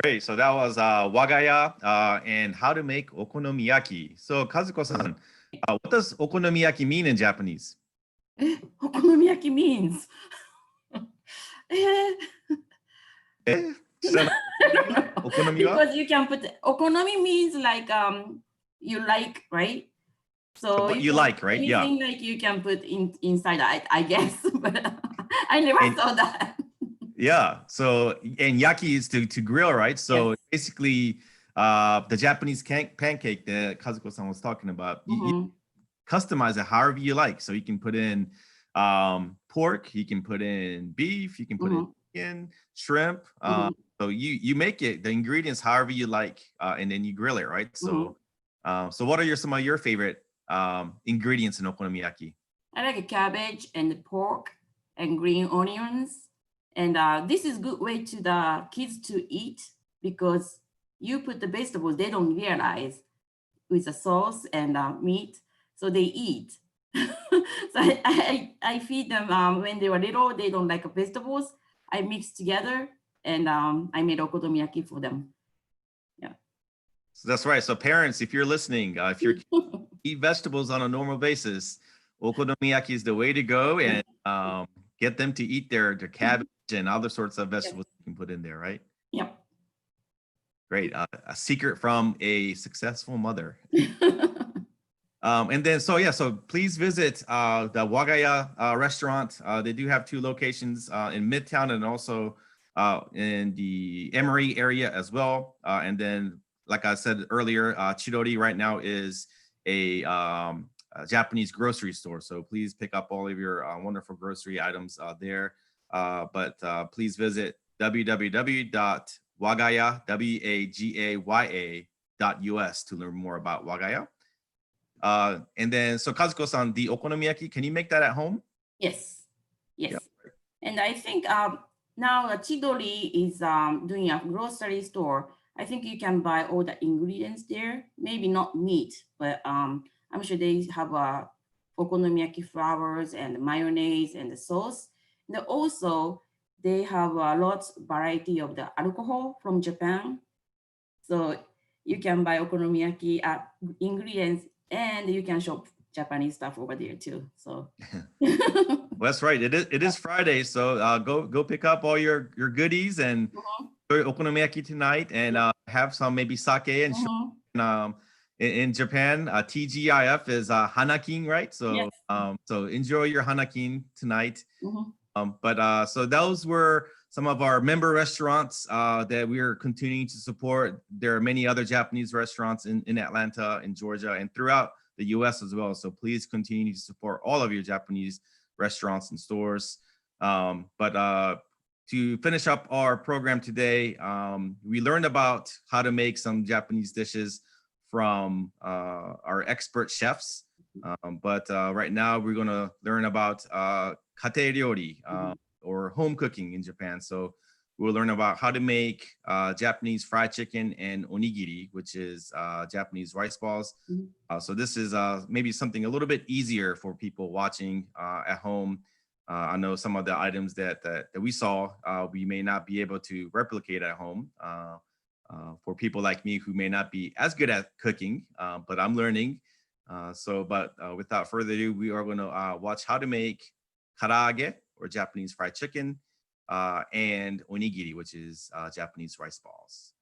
[SPEAKER 1] Great. So that was wagaya and how to make okonomiyaki. So Kazuko-san, what does okonomiyaki mean in Japanese?
[SPEAKER 3] Okonomiyaki means. Eh,
[SPEAKER 1] Okonomi wa?
[SPEAKER 3] because you can put okonomi means like you like, right? So
[SPEAKER 1] what you
[SPEAKER 3] can-
[SPEAKER 1] like, right? Yeah.
[SPEAKER 3] Anything like you can put inside, I guess, but I never
[SPEAKER 1] And-
[SPEAKER 3] saw that.
[SPEAKER 1] Yeah. So and yaki is to grill, right? So
[SPEAKER 3] Yes.
[SPEAKER 1] basically, the Japanese pancake that Kazuko-san was talking about, you
[SPEAKER 3] Mhm.
[SPEAKER 1] customize it however you like. So you can put in pork, you can put in beef, you can put in chicken, shrimp. So you make it the ingredients however you like, and then you grill it, right? So so what are some of your favorite ingredients in okonomiyaki?
[SPEAKER 3] I like a cabbage and pork and green onions. And this is good way to the kids to eat because you put the vegetables, they don't realize with the sauce and meat, so they eat. So I feed them when they were little, they don't like vegetables. I mix together and I made okonomiyaki for them.
[SPEAKER 1] So that's right. So parents, if you're listening, if you eat vegetables on a normal basis, okonomiyaki is the way to go, and get them to eat their cabbage and other sorts of vegetables you can put in there, right?
[SPEAKER 3] Yep.
[SPEAKER 1] Great. A secret from a successful mother. And then, so please visit the Wagaya restaurant. They do have 2 locations in Midtown and also in the Emory area as well. And then, like I said earlier, Chidori right now is a Japanese grocery store. So please pick up all of your wonderful grocery items there. But please visit www.wagaya.us to learn more about Wagaya. And then, so Kazuko-san, the okonomiyaki, can you make that at home?
[SPEAKER 3] Yes. Yes.
[SPEAKER 1] Yep.
[SPEAKER 3] And I think now Chidori is doing a grocery store. I think you can buy all the ingredients there. Maybe not meat, but I'm sure they have okonomiyaki flours and mayonnaise and the sauce. And also they have a lot variety of the alcohol from Japan. So you can buy okonomiyaki ingredients and you can shop Japanese stuff over there too. So
[SPEAKER 1] Well, that's right. It is Friday, so go pick up all your goodies and enjoy okonomiyaki tonight, and have some maybe sake and in Japan, TGIF is hanakin, right? So
[SPEAKER 3] Yes.
[SPEAKER 1] so enjoy your hanakin tonight. But so those were some of our member restaurants that we are continuing to support. There are many other Japanese restaurants in Atlanta, in Georgia, and throughout the US as well. So please continue to support all of your Japanese restaurants and stores. But to finish up our program today, we learned about how to make some Japanese dishes from our expert chefs. But right now we're gonna learn about kate ryori, or home cooking in Japan. So we'll learn about how to make Japanese fried chicken and onigiri, which is Japanese rice balls. So this is maybe something a little bit easier for people watching at home. I know some of the items that we saw, we may not be able to replicate at home. For people like me who may not be as good at cooking, but I'm learning. But without further ado, we are going to watch how to make karaage, or Japanese fried chicken, and onigiri, which is Japanese rice balls.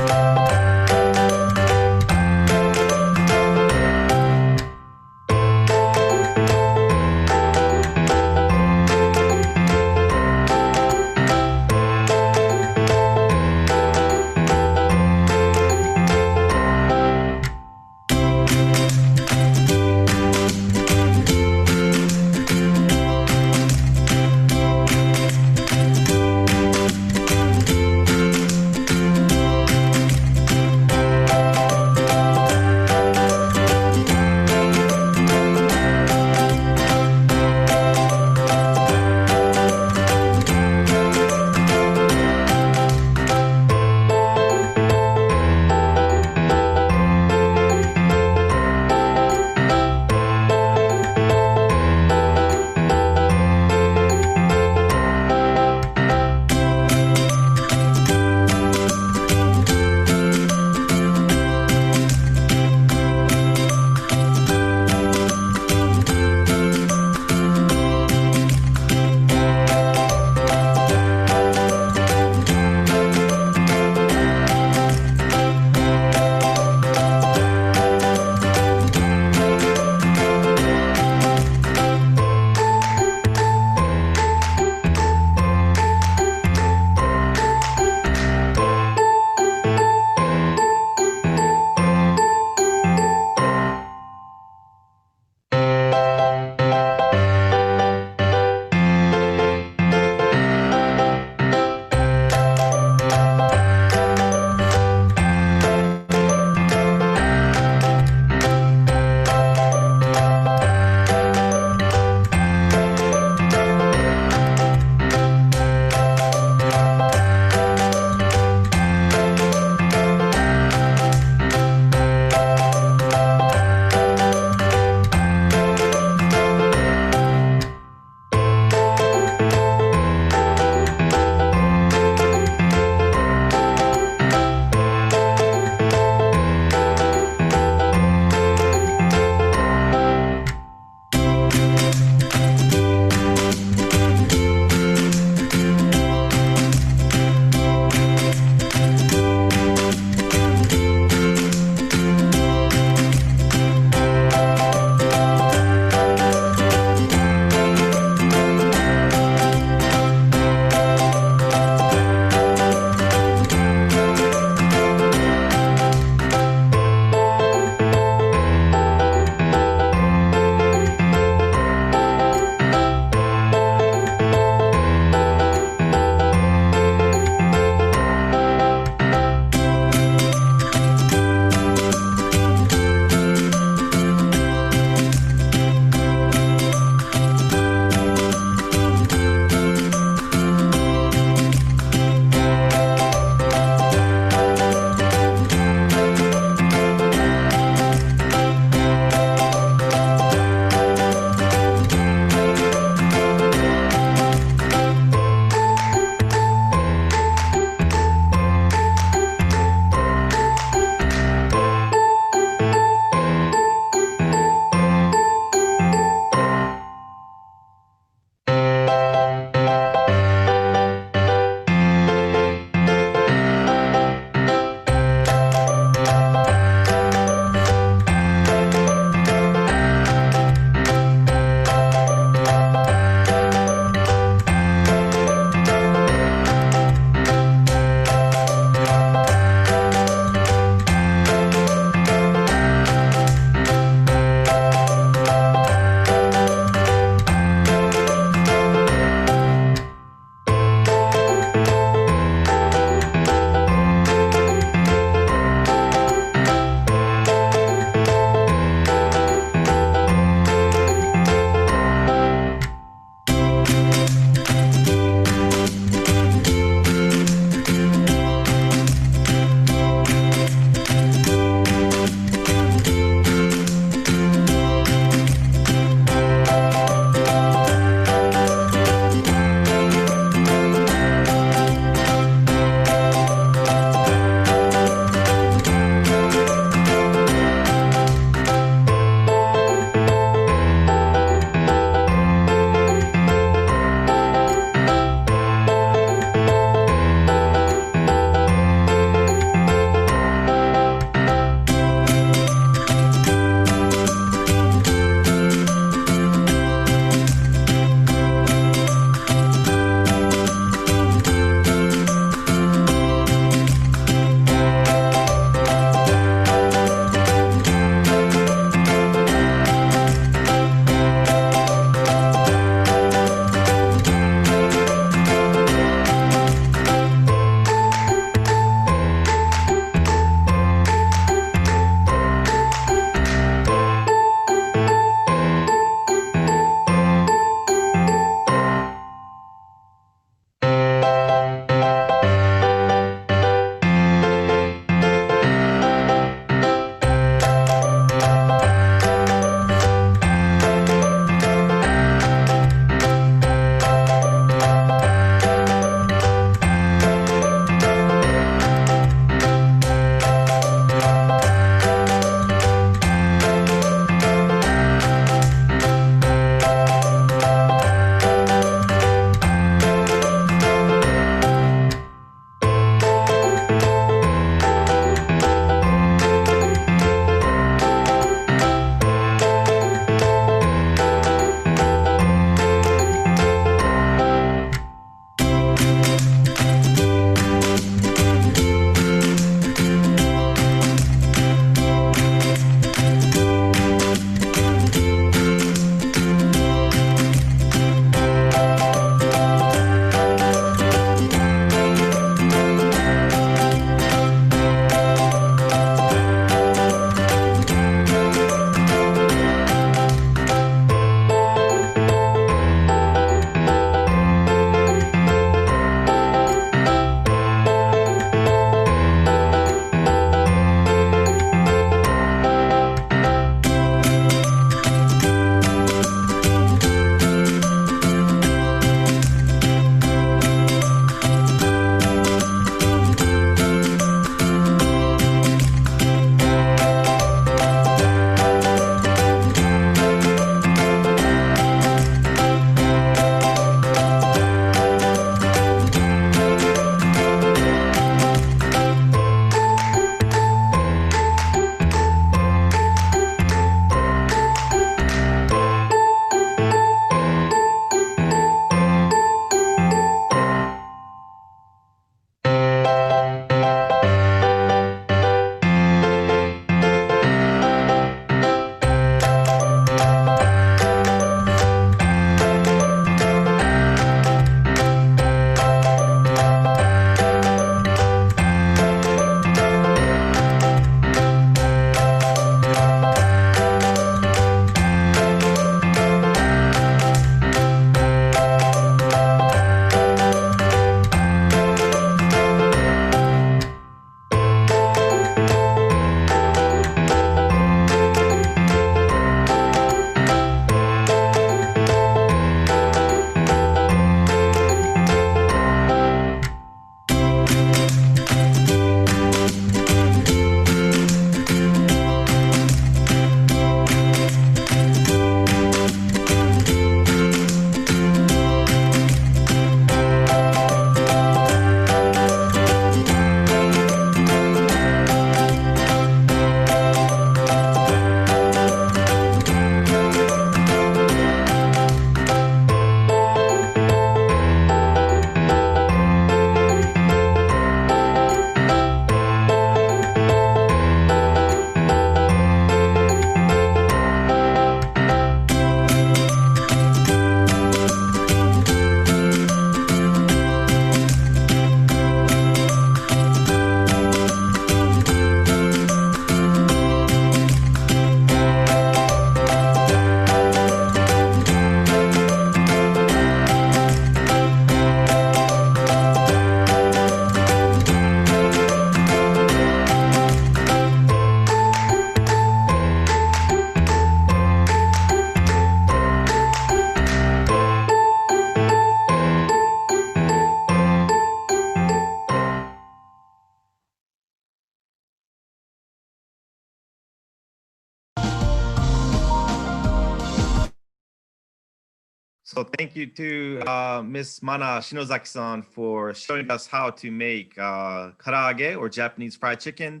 [SPEAKER 1] So thank you to Miss Mana Shinozaki-san for showing us how to make karaage or Japanese fried chicken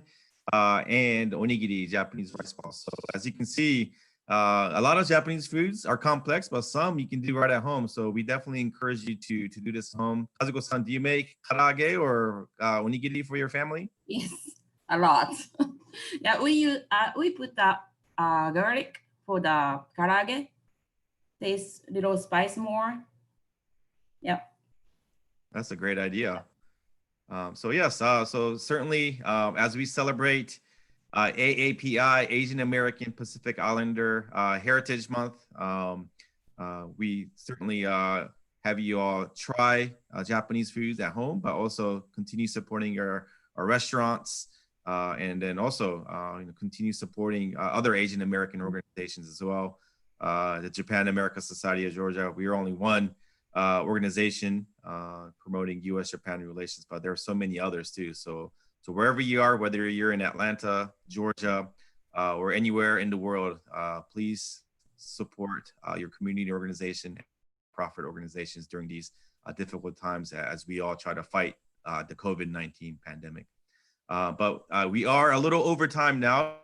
[SPEAKER 1] and onigiri, Japanese rice balls. So as you can see, a lot of Japanese foods are complex, but some you can do right at home. So we definitely encourage you to do this at home. Kazuko-san, do you make karaage or onigiri for your family?
[SPEAKER 3] Yes, a lot. Yeah, we put the garlic for the karaage. Taste little spice more. Yeah.
[SPEAKER 1] That's a great idea. So yes, so certainly as we celebrate AAPI, Asian American Pacific Islander Heritage Month, we certainly have you all try Japanese foods at home, but also continue supporting our restaurants, and then also continue supporting other Asian American organizations as well. The Japan America Society of Georgia, we are only one organization promoting U.S.-Japan relations, but there are so many others too. So wherever you are, whether you're in Atlanta, Georgia, or anywhere in the world, please support your community organization, profit organizations during these difficult times as we all try to fight the COVID-19 pandemic. But we are a little over time now.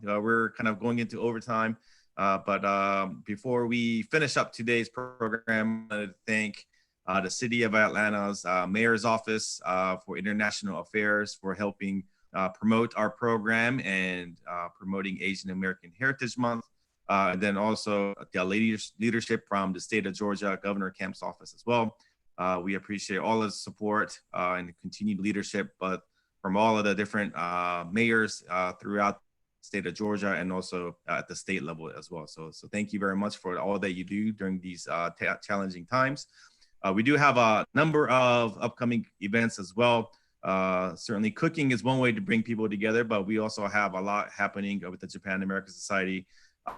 [SPEAKER 1] We're kind of going into overtime. But before we finish up today's program, I want to thank the City of Atlanta's Mayor's Office for International Affairs for helping promote our program and promoting Asian American Heritage Month. And then also the leadership from the state of Georgia, Governor Kemp's office as well. We appreciate all of the support and the continued leadership, but from all of the different mayors throughout state of Georgia and also at the state level as well. So thank you very much for all that you do during these challenging times. We do have a number of upcoming events as well. Certainly cooking is one way to bring people together, but we also have a lot happening with the Japan American Society.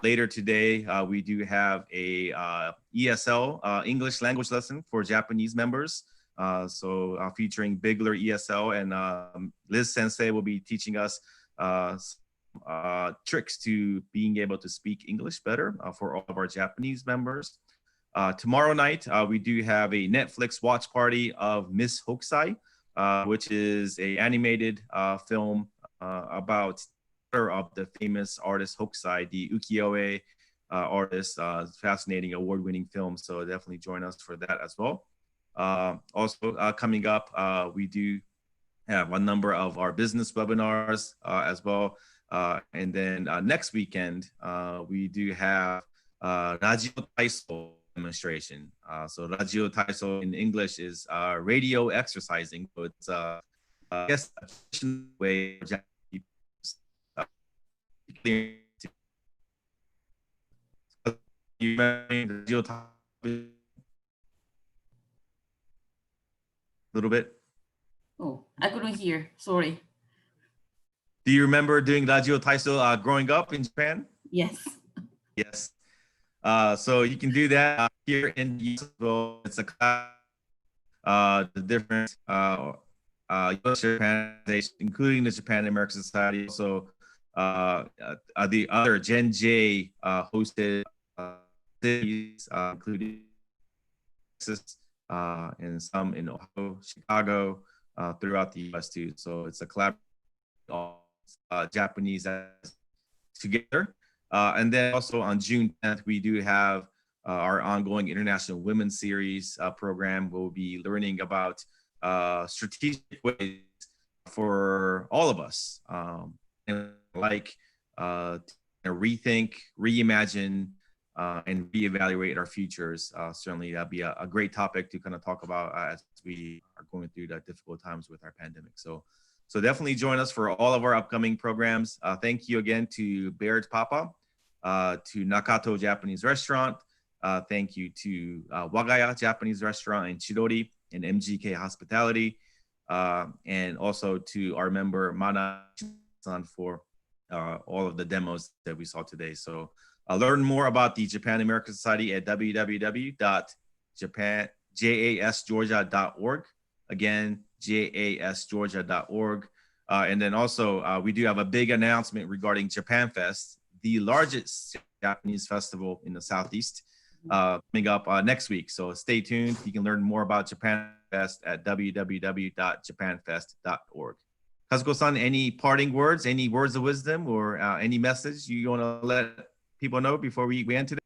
[SPEAKER 1] Later today, we do have a ESL, English language lesson for Japanese members. So featuring Bigler ESL, and Liz Sensei will be teaching us tricks to being able to speak English better for all of our Japanese members. Tomorrow night, we do have a Netflix watch party of Miss Hokusai, which is an animated film about of the famous artist Hokusai, the ukiyo-e artist. Fascinating award-winning film, so definitely join us for that as well. Also coming up, we do have a number of our business webinars as well. And then next weekend, we do have Radio Taiso demonstration. So Radio Taiso in English is radio exercising. So it's I guess a way of little bit.
[SPEAKER 3] Oh, I couldn't hear. Sorry.
[SPEAKER 1] Do you remember doing Radio Taiso growing up in Japan?
[SPEAKER 3] Yes.
[SPEAKER 1] Yes. So you can do that here in the US. It's a class, the different US Japan, including the Japan American Society. Also, the other Gen J hosted cities, including Texas and some in Ohio, Chicago, throughout the US too. So it's a collaborative Japanese together. And then also on June 10th, we do have our ongoing International Women's Series program. We'll be learning about strategic ways for all of us, and like rethink, reimagine, and reevaluate our futures. Certainly that'd be a great topic to kind of talk about as we are going through the difficult times with our pandemic. So definitely join us for all of our upcoming programs. Thank you again to Baird's Papa, to Nakato Japanese Restaurant. Thank you to Wagaya Japanese Restaurant in Chidori and MGK Hospitality. And also to our member Mana-san for all of the demos that we saw today. So learn more about the Japan American Society at www.jasgeorgia.org. Again, jasgeorgia.org. And then also, we do have a big announcement regarding Japan Fest, the largest Japanese festival in the Southeast. coming up next week. So stay tuned. You can learn more about Japan Fest at www.japanfest.org. Kazuko-san, any parting words, any words of wisdom, or any message you want to let people know before we end today?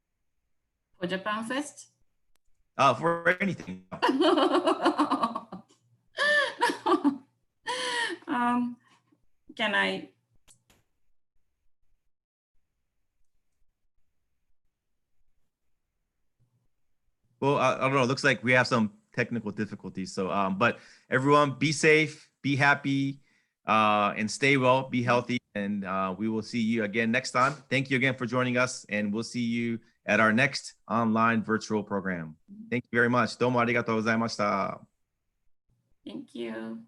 [SPEAKER 3] For Japan Fest?
[SPEAKER 1] For anything.
[SPEAKER 3] Can I?
[SPEAKER 1] Well, I don't know. It looks like we have some technical difficulties. So, but everyone, be safe, be happy, and stay well, be healthy. And we will see you again next time. Thank you again for joining us, and we'll see you at our next online virtual program. Thank you very much. どうもありがとうございました。
[SPEAKER 3] Thank you.